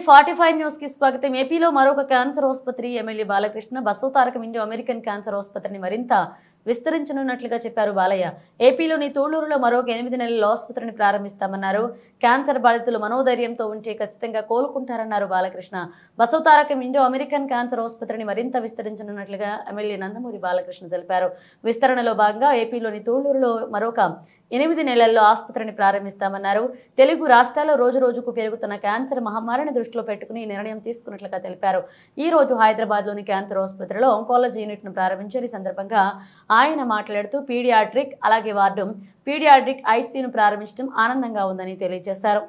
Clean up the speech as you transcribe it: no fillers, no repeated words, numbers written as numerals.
45 news కి స్వాగతం. ఏపీలో మరొక క్యాన్సర్ ఆసుపత్రి MLA Balakrishna Basavatarakam Indo American cancer ఆసుపత్రిని మరింత విస్తరించనున్నట్లుగా చెప్పారు బాలయ్య. ఏపీలోని తూళ్లూరులో మరొక 8 నెలల ఆసుపత్రిని ప్రారంభిస్తామన్నారు. క్యాన్సర్ బాధితులు మనోధైర్యంతో ఉంటే ఖచ్చితంగా కోలుకుంటారన్నారు Balakrishna. Basavatarakam Indo American cancer ఆసుపత్రిని మరింత విస్తరించనున్నట్లుగా ఎమ్మెల్యే నందమూరి బాలకృష్ణ తెలిపారు. విస్తరణలో భాగంగా ఏపీలోని తూళ్లూరులో మరొక 8 నెలల్లో ఆసుపత్రిని ప్రారంభిస్తామన్నారు. తెలుగు రాష్ట్రాల్లో రోజు రోజుకు పెరుగుతున్న క్యాన్సర్ మహమ్మారిని దృష్టిలో పెట్టుకుని ఈ నిర్ణయం తీసుకున్నట్లుగా తెలిపారు. ఈ రోజు హైదరాబాద్లోని క్యాన్సర్ ఆసుపత్రిలో ఆంకాలజీ యూనిట్ను ప్రారంభించారు. ఈ సందర్భంగా ఆయన మాట్లాడుతూ పీడియాట్రిక్ అలాగే వార్డు పీడియాట్రిక్ ఐసీయూను ప్రారంభించడం ఆనందంగా ఉందని తెలియజేశారు.